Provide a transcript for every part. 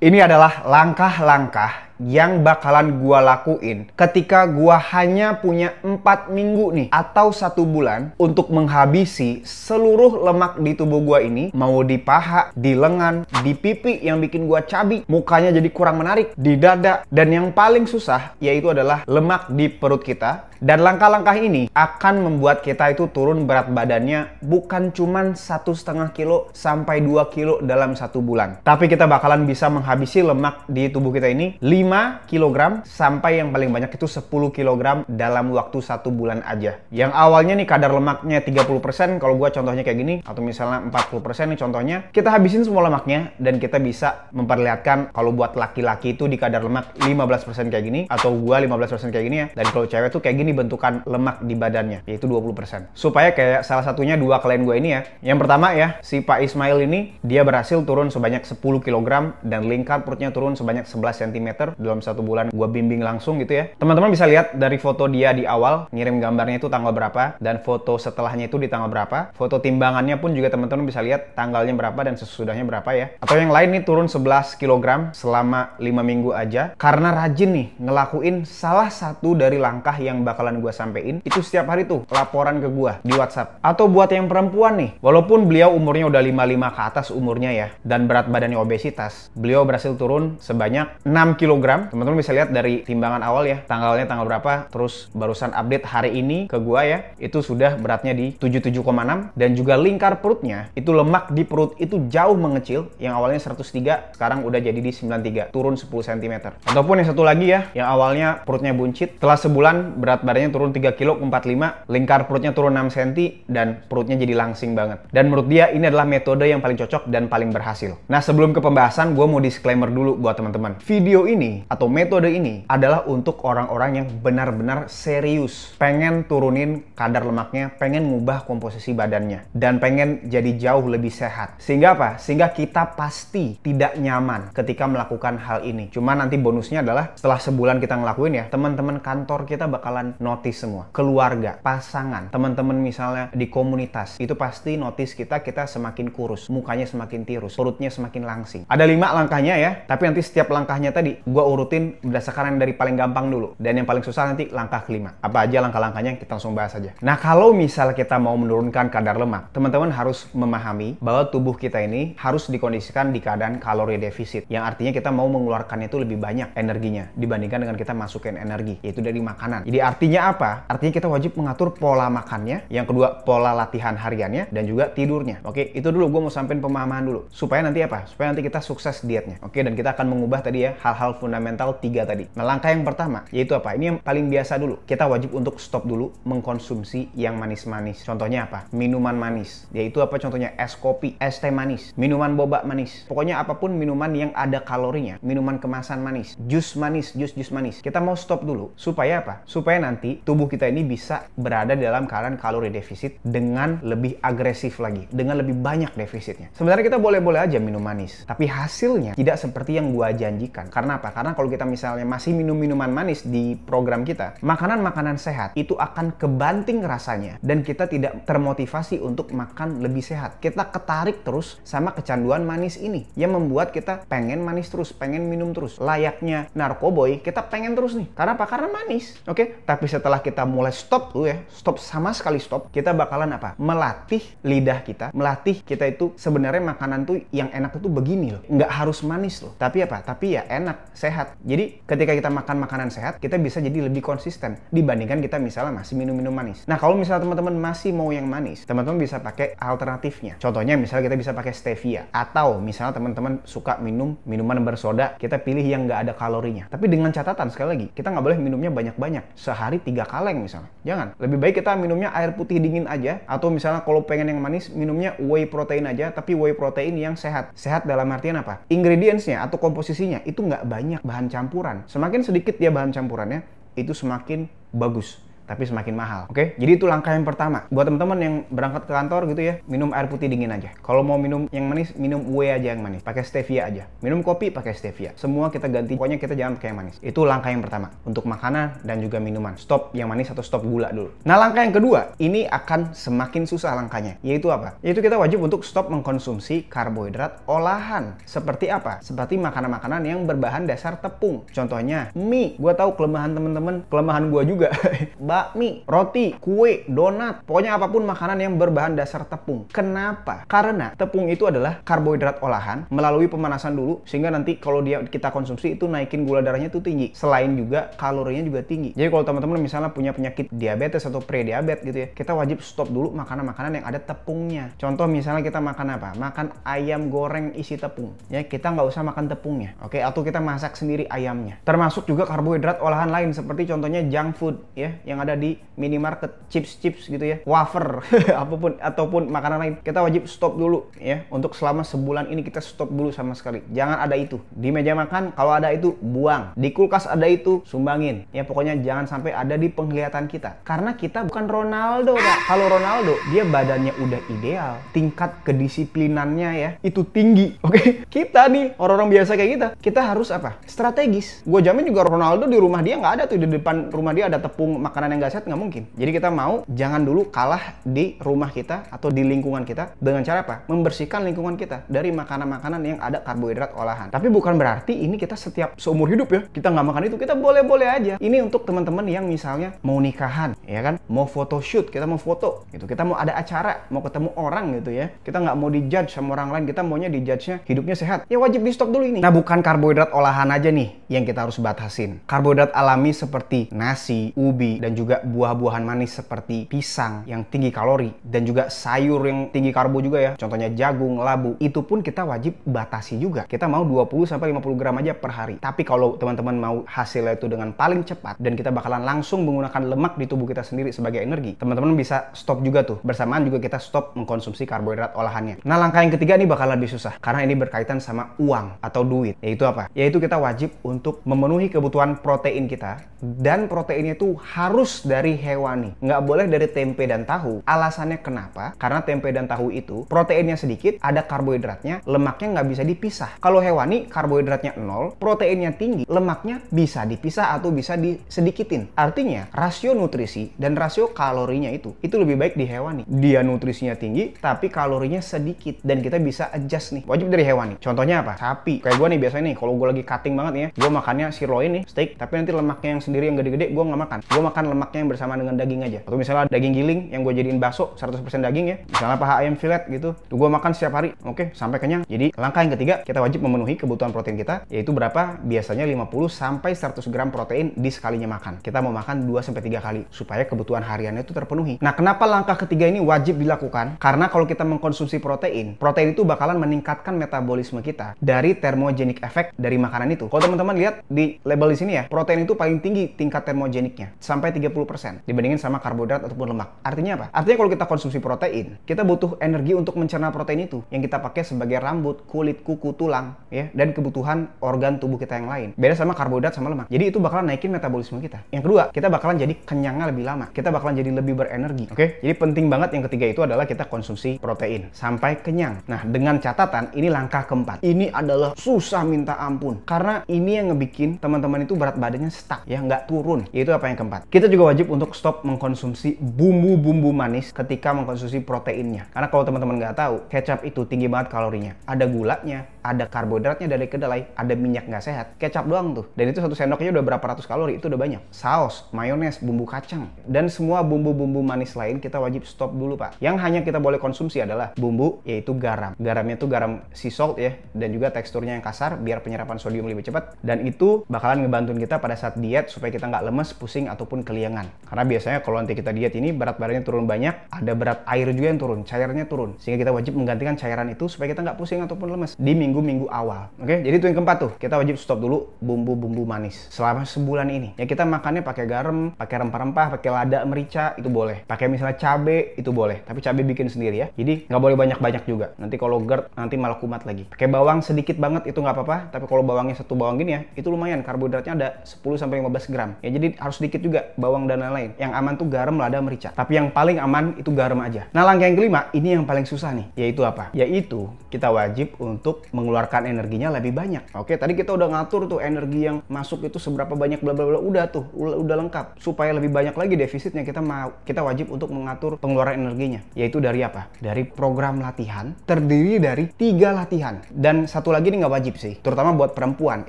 Ini adalah langkah-langkah yang bakalan gua lakuin ketika gua hanya punya 4 minggu nih atau 1 bulan untuk menghabisi seluruh lemak di tubuh gua ini, mau di paha, di lengan, di pipi yang bikin gua cabi, mukanya jadi kurang menarik, di dada, dan yang paling susah yaitu adalah lemak di perut kita. Dan langkah-langkah ini akan membuat kita itu turun berat badannya bukan cuman 1,5 kilo sampai 2 kilo dalam 1 bulan, tapi kita bakalan bisa menghabisi lemak di tubuh kita ini 5 kg sampai yang paling banyak itu 10 kg dalam waktu 1 bulan aja. Yang awalnya nih kadar lemaknya 30%, kalau gua contohnya kayak gini, atau misalnya 40% nih contohnya, kita habisin semua lemaknya dan kita bisa memperlihatkan kalau buat laki-laki itu di kadar lemak 15% kayak gini, atau gua 15% kayak gini ya, dan kalau cewek tuh kayak gini bentukan lemak di badannya, yaitu 20%. Supaya kayak salah satunya dua klien gue ini ya. Yang pertama ya, si Pak Ismail ini, dia berhasil turun sebanyak 10 kg dan lingkar perutnya turun sebanyak 11 cm dalam 1 bulan. Gue bimbing langsung gitu ya. Teman-teman bisa lihat dari foto dia di awal, ngirim gambarnya itu tanggal berapa, dan foto setelahnya itu di tanggal berapa. Foto timbangannya pun juga teman-teman bisa lihat tanggalnya berapa dan sesudahnya berapa ya. Atau yang lain nih turun 11 kg selama 5 minggu aja, karena rajin nih ngelakuin salah satu dari langkah yang bakalan gue sampein itu setiap hari tuh laporan ke gue di WhatsApp. Atau buat yang perempuan nih, walaupun beliau umurnya udah 55 ke atas umurnya ya, dan berat badannya obesitas, beliau berhasil turun sebanyak 6 kg. Teman-teman bisa lihat dari timbangan awal ya, tanggalnya tanggal berapa, terus barusan update hari ini ke gue ya, itu sudah beratnya di 77,6, dan juga lingkar perutnya, itu lemak di perut itu jauh mengecil, yang awalnya 103 sekarang udah jadi di 93, turun 10 cm. Ataupun yang satu lagi ya, yang awalnya perutnya buncit, setelah sebulan berat badannya turun 3 kilo ke 45, lingkar perutnya turun 6 cm, dan perutnya jadi langsing banget. Dan menurut dia ini adalah metode yang paling cocok dan paling berhasil. Nah, sebelum ke pembahasan, gue mau disclaimer dulu buat teman-teman. Video ini atau metode ini adalah untuk orang-orang yang benar-benar serius pengen turunin kadar lemaknya, pengen ngubah komposisi badannya, dan pengen jadi jauh lebih sehat. Sehingga apa? Sehingga kita pasti tidak nyaman ketika melakukan hal ini. Cuma nanti bonusnya adalah setelah sebulan kita ngelakuin ya, teman-teman kantor kita bakalan notice semua. Keluarga, pasangan, teman-teman misalnya di komunitas, itu pasti notice kita semakin kurus, mukanya semakin tirus, perutnya semakin langsing. Ada 5 langkahnya ya, tapi nanti setiap langkahnya tadi gua urutin berdasarkan yang dari paling gampang dulu, dan yang paling susah nanti langkah kelima. Apa aja langkah-langkahnya, kita langsung bahas aja. Nah, kalau misal kita mau menurunkan kadar lemak, teman-teman harus memahami bahwa tubuh kita ini harus dikondisikan di keadaan kalori defisit, yang artinya kita mau mengeluarkan itu lebih banyak energinya dibandingkan dengan kita masukin energi, yaitu dari makanan. Jadi artinya apa? Artinya kita wajib mengatur pola makannya, yang kedua pola latihan hariannya, dan juga tidurnya. Oke, itu dulu gue mau sampein pemahaman dulu. Supaya nanti apa? Supaya nanti kita sukses dietnya. Oke, dan kita akan mengubah tadi ya hal-hal fundamental 3 tadi. Nah, langkah yang pertama yaitu apa? Ini yang paling biasa dulu. Kita wajib untuk stop dulu mengkonsumsi yang manis-manis. Contohnya apa? Minuman manis. Yaitu apa? Contohnya es kopi, es teh manis, minuman boba manis. Pokoknya apapun minuman yang ada kalorinya, minuman kemasan manis, jus manis, jus manis. Kita mau stop dulu. Supaya apa? Supaya nanti tubuh kita ini bisa berada dalam keadaan kalori defisit dengan lebih agresif lagi, dengan lebih banyak defisitnya. Sebenarnya kita boleh-boleh aja minum manis, tapi hasilnya tidak seperti yang gua janjikan. Karena apa? Karena kalau kita misalnya masih minum minuman manis di program kita, makanan-makanan sehat itu akan kebanting rasanya, dan kita tidak termotivasi untuk makan lebih sehat. Kita ketarik terus sama kecanduan manis ini, yang membuat kita pengen manis terus, pengen minum terus. Layaknya narkoboy, kita pengen terus nih. Karena apa? Karena manis. Oke? Tapi setelah kita mulai stop tuh ya, stop sama sekali stop, kita bakalan apa? Melatih lidah kita, melatih kita itu sebenarnya makanan tuh yang enak itu begini loh. Nggak harus manis loh. Tapi apa? Tapi ya enak, sehat. Jadi ketika kita makan makanan sehat, kita bisa jadi lebih konsisten dibandingkan kita misalnya masih minum-minum manis. Nah, kalau misalnya teman-teman masih mau yang manis, teman-teman bisa pakai alternatifnya. Contohnya misalnya kita bisa pakai stevia, atau misalnya teman-teman suka minum minuman bersoda, kita pilih yang nggak ada kalorinya. Tapi dengan catatan sekali lagi, kita nggak boleh minumnya banyak-banyak. Sehari 3 kaleng misalnya. Jangan. Lebih baik kita minumnya air putih dingin aja, atau misalnya kalau pengen yang manis, minumnya whey protein aja, tapi whey protein yang sehat. Sehat dalam artian apa? Ingredients-nya atau komposisinya itu nggak banyak bahan campuran. Semakin sedikit dia bahan campurannya, itu semakin bagus. tapi semakin mahal. Oke? Jadi itu langkah yang pertama. Buat teman-teman yang berangkat ke kantor gitu ya, minum air putih dingin aja. Kalau mau minum yang manis, minum whey aja yang manis. Pakai stevia aja. Minum kopi pakai stevia. Semua kita ganti. Pokoknya kita jangan pakai yang manis. Itu langkah yang pertama untuk makanan dan juga minuman. Stop yang manis atau stop gula dulu. Nah, langkah yang kedua, ini akan semakin susah langkahnya. Yaitu apa? Yaitu kita wajib untuk stop mengkonsumsi karbohidrat olahan. Seperti apa? Seperti makanan-makanan yang berbahan dasar tepung. Contohnya, mie. Gua tahu kelemahan teman-teman, kelemahan gua juga. Bakmi, roti, kue, donat. Pokoknya apapun makanan yang berbahan dasar tepung. Kenapa? Karena tepung itu adalah karbohidrat olahan melalui pemanasan dulu, sehingga nanti kalau kita konsumsi itu naikin gula darahnya itu tinggi. Selain juga kalorinya juga tinggi. Jadi kalau teman-teman misalnya punya penyakit diabetes atau pre-diabetes gitu ya, kita wajib stop dulu makanan-makanan yang ada tepungnya. Contoh misalnya kita makan apa? Makan ayam goreng isi tepung. Ya, kita nggak usah makan tepungnya. Oke? Atau kita masak sendiri ayamnya. Termasuk juga karbohidrat olahan lain seperti contohnya junk food ya, yang ada di minimarket, chips-chips gitu ya, wafer, apapun ataupun makanan lain. Kita wajib stop dulu ya. Untuk selama sebulan ini kita stop dulu sama sekali. Jangan ada itu. Di meja makan kalau ada itu buang. Di kulkas ada itu sumbangin. Ya pokoknya jangan sampai ada di penglihatan kita. Karena kita bukan Ronaldo, Pak. Kalau Ronaldo, dia badannya udah ideal, tingkat kedisiplinannya ya itu tinggi. Oke? Kita nih orang-orang biasa kayak kita harus apa? Strategis. Gue jamin juga Ronaldo di rumah dia nggak ada tuh, di depan rumah dia ada tepung makanan yang nggak sehat, nggak mungkin. Jadi kita mau jangan dulu kalah di rumah kita atau di lingkungan kita dengan cara apa? Membersihkan lingkungan kita dari makanan-makanan yang ada karbohidrat olahan. Tapi bukan berarti ini kita setiap seumur hidup ya kita nggak makan itu. Kita boleh-boleh aja. Ini untuk teman-teman yang misalnya mau nikahan, ya kan? Mau photoshoot, kita mau foto, gitu. Kita mau ada acara, mau ketemu orang gitu ya. Kita nggak mau dijudge sama orang lain. Kita maunya dijudge-nya hidupnya sehat. Ya wajib di stop dulu ini. Nah, bukan karbohidrat olahan aja nih yang kita harus batasin. Karbohidrat alami seperti nasi, ubi, dan juga buah-buahan manis seperti pisang yang tinggi kalori dan juga sayur yang tinggi karbo juga ya. Contohnya jagung, labu. Itu pun kita wajib batasi juga. Kita mau 20-50 gram aja per hari. Tapi kalau teman-teman mau hasilnya itu dengan paling cepat dan kita bakalan langsung menggunakan lemak di tubuh kita sendiri sebagai energi, teman-teman bisa stop juga tuh. Bersamaan juga kita stop mengkonsumsi karbohidrat olahannya. Nah, langkah yang ketiga ini bakal lebih susah karena ini berkaitan sama uang atau duit. Yaitu apa? Yaitu kita wajib untuk memenuhi kebutuhan protein kita, dan proteinnya itu harus dari hewani. Nggak boleh dari tempe dan tahu. Alasannya kenapa? Karena tempe dan tahu itu proteinnya sedikit, ada karbohidratnya, lemaknya nggak bisa dipisah. Kalau hewani karbohidratnya 0, proteinnya tinggi, lemaknya bisa dipisah atau bisa disedikitin. Artinya rasio nutrisi dan rasio kalorinya itu lebih baik di hewani. Dia nutrisinya tinggi tapi kalorinya sedikit dan kita bisa adjust nih. Wajib dari hewani. Contohnya apa? Sapi. Kayak gue nih biasanya nih kalau gue lagi cutting banget nih ya, gue makannya sirloin nih, steak, tapi nanti lemaknya yang sendiri yang gede-gede gue nggak makan. Gue makan lemaknya yang bersama dengan daging aja. Atau misalnya daging giling yang gue jadiin bakso 100% daging ya. Misalnya paha ayam filet gitu. Tuh gue makan setiap hari. Oke, sampai kenyang. Jadi langkah yang ketiga, kita wajib memenuhi kebutuhan protein kita, yaitu berapa? Biasanya 50-100 gram protein di sekalinya makan. Kita mau makan 2-3 kali supaya kebutuhan hariannya itu terpenuhi. Nah, kenapa langkah ketiga ini wajib dilakukan? Karena kalau kita mengkonsumsi protein itu bakalan meningkatkan metabolisme kita dari thermogenic effect dari makanan itu. Kalau teman-teman lihat di label di sini ya, protein itu paling tinggi tingkat termogeniknya, sampai 30% dibandingin sama karbohidrat ataupun lemak. Artinya apa? Artinya kalau kita konsumsi protein, kita butuh energi untuk mencerna protein itu yang kita pakai sebagai rambut, kulit, kuku, tulang ya, dan kebutuhan organ tubuh kita yang lain. Beda sama karbohidrat sama lemak. Jadi itu bakalan naikin metabolisme kita. Yang kedua, kita bakalan jadi kenyangnya lebih lama. Kita bakalan jadi lebih berenergi. Oke? Jadi penting banget yang ketiga itu adalah kita konsumsi protein sampai kenyang. Nah, dengan catatan ini langkah keempat. Ini adalah susah minta ampun. Karena ini yang ngebikin teman-teman itu berat badannya stuck ya, nggak turun. Yaitu apa yang keempat? Kita juga wajib untuk stop mengkonsumsi bumbu-bumbu manis ketika mengkonsumsi proteinnya. Karena kalau teman-teman nggak tahu, kecap itu tinggi banget kalorinya. Ada gulanya, ada karbohidratnya dari kedelai, ada minyak nggak sehat. Kecap doang tuh. Dan itu satu sendoknya udah berapa ratus kalori, itu udah banyak. Saus, mayones, bumbu kacang, dan semua bumbu-bumbu manis lain kita wajib stop dulu, Pak. Yang hanya kita boleh konsumsi adalah bumbu, yaitu garam. Garamnya tuh garam sea salt ya, dan juga teksturnya yang kasar biar penyerapan sodium lebih cepat. Dan itu bakalan ngebantuin kita pada saat diet supaya kita nggak lemes, pusing, ataupun keliangan. Karena biasanya kalau nanti kita diet ini berat badannya turun banyak, ada berat air juga yang turun, cairannya turun. Sehingga kita wajib menggantikan cairan itu supaya kita nggak pusing ataupun lemes di minggu-minggu awal. Oke, jadi itu yang keempat tuh. Kita wajib stop dulu bumbu-bumbu manis selama sebulan ini. Ya kita makannya pakai garam, pakai rempah-rempah, pakai lada, merica, itu boleh. Pakai misalnya cabe, itu boleh. Tapi cabe bikin sendiri ya. Jadi nggak boleh banyak-banyak juga. Nanti kalau GERD, nanti malah kumat lagi. Pakai bawang sedikit banget, itu nggak apa-apa. Tapi kalau bawangnya satu bawang gini ya, itu lumayan. Karbohidratnya ada 10-15 gram. Ya jadi harus sedikit juga. bawang dan lain-lain. Yang aman tuh garam, lada, merica. Tapi yang paling aman itu garam aja. Nah, langkah yang kelima, ini yang paling susah nih. Yaitu apa? Yaitu kita wajib untuk mengeluarkan energinya lebih banyak. Oke, tadi kita udah ngatur tuh energi yang masuk itu seberapa banyak, bla bla bla. Udah tuh, udah lengkap. Supaya lebih banyak lagi defisitnya, kita wajib untuk mengatur pengeluaran energinya. Yaitu dari apa? Dari program latihan, terdiri dari 3 latihan. Dan satu lagi ini nggak wajib sih. Terutama buat perempuan,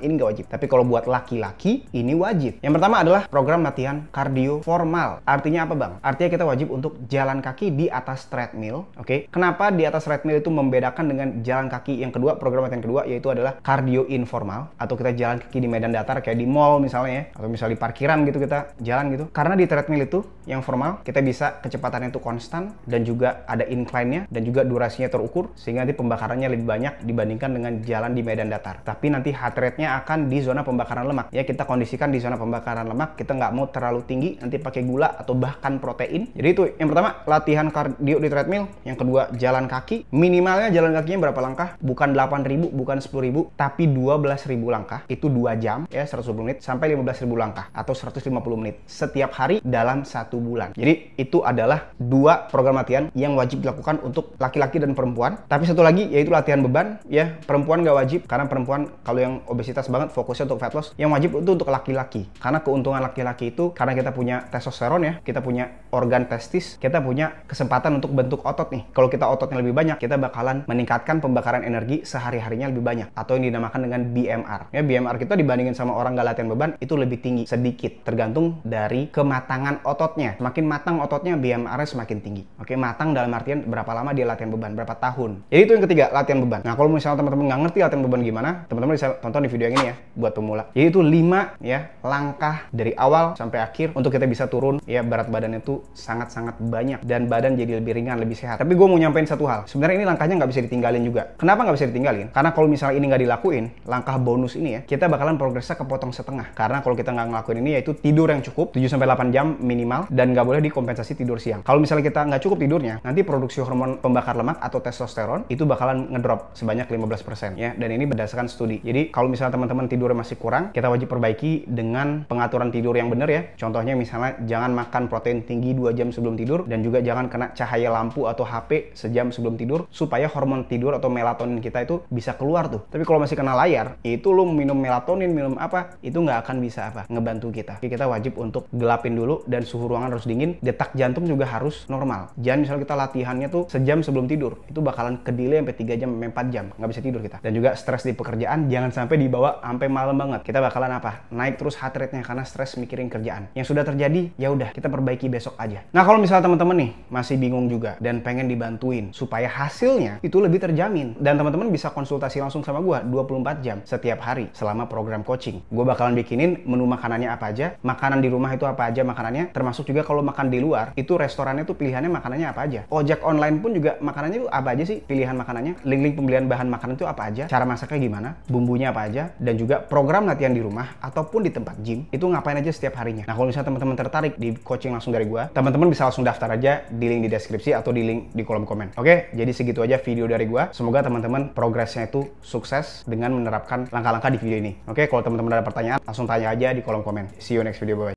ini nggak wajib. Tapi kalau buat laki-laki, ini wajib. Yang pertama adalah program latihan kardio formal. Artinya apa, Bang? Artinya kita wajib untuk jalan kaki di atas treadmill. Oke. Kenapa di atas treadmill itu membedakan dengan jalan kaki yang kedua, program latihan kedua, yaitu adalah kardio informal. Atau kita jalan kaki di medan datar, kayak di mall misalnya ya. Atau misalnya di parkiran gitu, kita jalan gitu. Karena di treadmill itu, yang formal, kita bisa kecepatannya itu konstan. Dan juga ada incline-nya. Dan juga durasinya terukur. Sehingga nanti pembakarannya lebih banyak dibandingkan dengan jalan di medan datar. Tapi nanti heart rate-nya akan di zona pembakaran lemak. Ya, kita kondisikan di zona pembakaran lemak. Kita nggak mau terlalu tinggi, nanti pakai gula atau bahkan protein. Jadi itu yang pertama, latihan kardio di treadmill. Yang kedua, jalan kaki. Minimalnya jalan kakinya berapa langkah? Bukan 8.000, bukan 10.000, tapi 12.000 langkah. Itu 2 jam, ya 120 menit sampai 15.000 langkah atau 150 menit setiap hari dalam 1 bulan. Jadi itu adalah 2 program latihan yang wajib dilakukan untuk laki-laki dan perempuan. Tapi satu lagi yaitu latihan beban. Ya, perempuan nggak wajib karena perempuan kalau yang obesitas banget fokusnya untuk fat loss. Yang wajib itu untuk laki-laki. Karena keuntungan laki-laki itu karena kita punya testosteron ya, kita punya organ testis, kita punya kesempatan untuk bentuk otot nih. Kalau kita ototnya lebih banyak, kita bakalan meningkatkan pembakaran energi sehari-harinya lebih banyak atau yang dinamakan dengan BMR. Ya, BMR kita dibandingin sama orang nggak latihan beban itu lebih tinggi sedikit, tergantung dari kematangan ototnya. Semakin matang ototnya, BMR-nya semakin tinggi. Oke, matang dalam artian berapa lama dia latihan beban, berapa tahun. Jadi itu yang ketiga, latihan beban. Nah, kalau misalnya teman-teman nggak ngerti latihan beban gimana, teman-teman bisa tonton di video yang ini ya, buat pemula. Jadi itu 5 ya langkah dari awal sampai akhir untuk kita bisa turun ya berat badannya itu sangat-sangat banyak dan badan jadi lebih ringan, lebih sehat. Tapi gue mau nyampein satu hal. Sebenarnya ini langkahnya nggak bisa ditinggalin juga. Kenapa nggak bisa ditinggalin? Karena kalau misalnya ini nggak dilakuin, langkah bonus ini ya, kita bakalan progresnya kepotong setengah. Karena kalau kita nggak ngelakuin ini, yaitu tidur yang cukup 7-8 jam minimal dan nggak boleh dikompensasi tidur siang. Kalau misalnya kita nggak cukup tidurnya, nanti produksi hormon pembakar lemak atau testosteron itu bakalan ngedrop sebanyak 15% ya. Dan ini berdasarkan studi. Jadi kalau misalnya teman-teman tidurnya masih kurang, kita wajib perbaiki dengan pengaturan tidur yang benar ya. Contohnya misalnya jangan makan protein tinggi 2 jam sebelum tidur dan juga jangan kena cahaya lampu atau HP sejam sebelum tidur supaya hormon tidur atau melatonin kita itu bisa keluar tuh. Tapi kalau masih kena layar, itu lu minum melatonin, minum apa, itu nggak akan bisa ngebantu kita. Jadi kita wajib untuk gelapin dulu dan suhu ruangan harus dingin, detak jantung juga harus normal. Jangan misalnya kita latihannya tuh sejam sebelum tidur, itu bakalan ke-delay sampai 3 jam, sampai 4 jam, nggak bisa tidur kita. Dan juga stres di pekerjaan jangan sampai dibawa sampai malam banget. Kita bakalan naik terus heart rate-nya karena stres mikirin kerjaan. Yang sudah terjadi, ya udah kita perbaiki besok aja. Nah, kalau misalnya teman-teman nih masih bingung juga dan pengen dibantuin supaya hasilnya itu lebih terjamin, dan teman-teman bisa konsultasi langsung sama gue 24 jam setiap hari selama program coaching. Gue bakalan bikinin menu makanannya apa aja, makanan di rumah itu apa aja makanannya, termasuk juga kalau makan di luar itu restorannya tuh pilihannya makanannya apa aja. Ojek online pun juga makanannya itu apa aja sih pilihan makanannya, link-link pembelian bahan makanan itu apa aja, cara masaknya gimana, bumbunya apa aja, dan juga program latihan di rumah ataupun di tempat gym itu ngapain aja setiap harinya. Nah, kalau misalnya teman-teman tertarik di coaching langsung dari gue, teman-teman bisa langsung daftar aja di link di deskripsi atau di link di kolom komen. Oke, jadi segitu aja video dari gue. Semoga teman-teman progresnya itu sukses dengan menerapkan langkah-langkah di video ini. Oke, kalau teman-teman ada pertanyaan langsung tanya aja di kolom komen. See you next video, bye.